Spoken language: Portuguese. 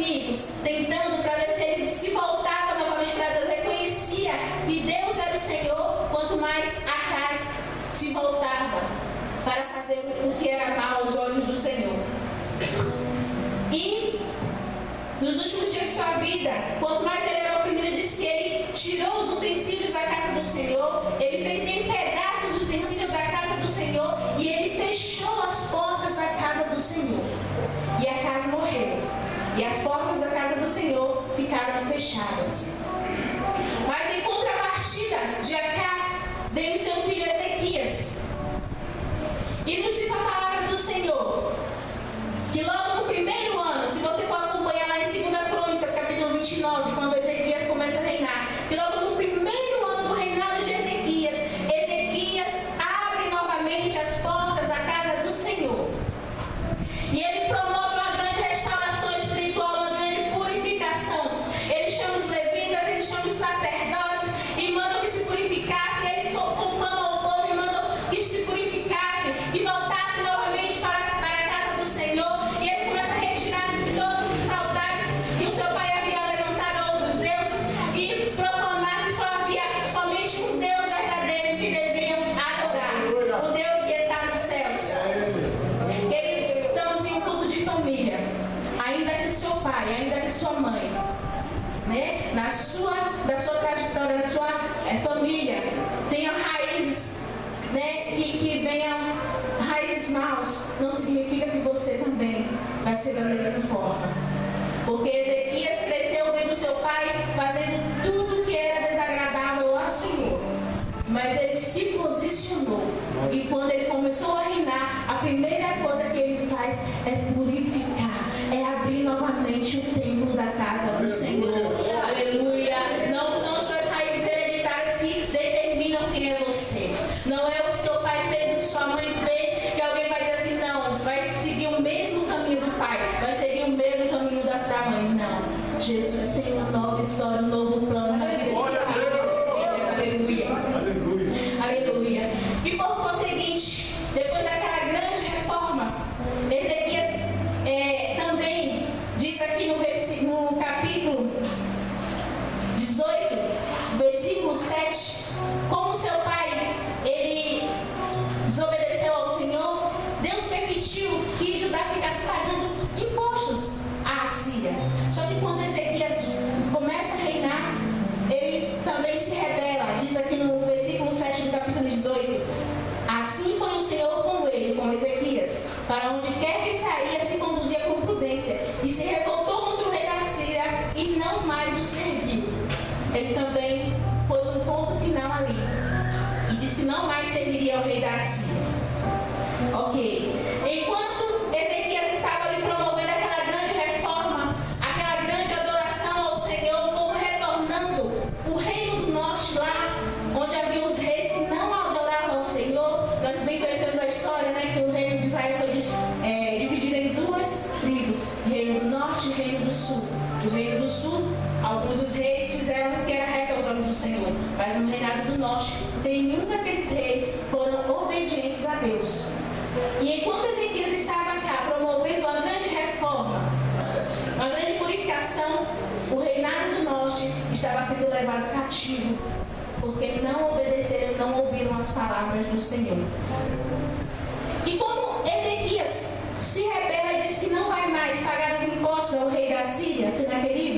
inimigos, tentando para ver se ele se voltava novamente para Deus, reconhecia que Deus era o Senhor, quanto mais Acaz se voltava para fazer o que era mal aos olhos do Senhor. E nos últimos dias de sua vida, quanto mais ele era oprimido, ele disse que ele tirou os utensílios da casa do Senhor, ele fez em pedaços os utensílios da casa do Senhor e ele fechou as portas da casa do Senhor. E Acaz morreu. E as portas da casa do Senhor ficaram fechadas. Mas em contrapartida de Acaz, veio seu filho Ezequias. E nos diz a palavra do Senhor, que logo no primeiro ano, se você for acompanhar lá em 2 Crônicas, capítulo 29, quando Ezequias começa a reinar, que logo no primeiro ano do reinado de Ezequias, Ezequias abre novamente as portas da casa do Senhor. E ele promove uma grande restauração espiritual, uma grande purificação. Ele chama os levitas, ele chama os sacerdotes e manda que se purificassem. Eles conclamam ao povo e mandam que se purificassem e voltassem novamente para a casa do Senhor. E ele começa a retirar todos os altares que o seu pai havia levantado a outros deuses e proclamar que só havia somente um Deus verdadeiro que deviam adorar, o Deus que está nos céus. Eles estamos em um culto de família. Ainda que seu pai, ainda que sua mãe, né, da sua trajetória, da sua família, tenham raízes, né, que venham raízes maus, não significa que você também vai ser da mesma forma. Porque Ezequias cresceu vendo seu pai fazendo tudo que era desagradável ao Senhor. Mas ele se posicionou. E quando ele começou a reinar, a primeira coisa que ele faz é purificar, é abrir novamente o templo da casa do Senhor. Aleluia! Não são suas raízes hereditárias que determinam quem é você. Não é o que seu pai fez, o que sua mãe fez, que alguém vai dizer assim, não, vai seguir o mesmo caminho do pai, vai seguir o mesmo caminho da mãe. Não. Jesus tem uma nova história, um novo plano na vida de Aleluia. Aleluia. Aleluia. E por conseguinte, depois daquela grande reforma, Ezequias também diz aqui no capítulo 18, versículo 7, como seu pai, ele desobedeceu ao Senhor, Deus permitiu que Judá ficasse pagando impostos à Assíria. Só que quando Ezequias começa a reinar, ele também se rebela. Diz aqui no versículo 7 do capítulo 18: assim foi o Senhor com ele, com Ezequias, para onde quer que saía se conduzia com prudência, e se revoltou contra o rei da Síria e não mais o serviu. Ele também pôs um ponto final ali e disse que não mais serviria ao rei da Síria. Ok. Enquanto Ezequias estava ali promovendo aquela grande reforma, aquela grande adoração ao Senhor, o povo retornando, o reino do norte lá, onde havia os reis que não adoravam ao Senhor. Nós bem conhecemos a história, né, que o reino de Israel foi dividido em duas tribos, reino do norte e reino do sul. O reino do sul, alguns dos reis fizeram o que era reto aos olhos do Senhor, mas no reinado do norte, nenhum daqueles reis foram obedientes a Deus. E enquanto Ezequias estava cá promovendo uma grande reforma, uma grande purificação, o reinado do norte estava sendo levado cativo, porque não obedeceram, não ouviram as palavras do Senhor. E como Ezequias se rebela e diz que não vai mais pagar os impostos ao rei da Síria, Senaqueribe,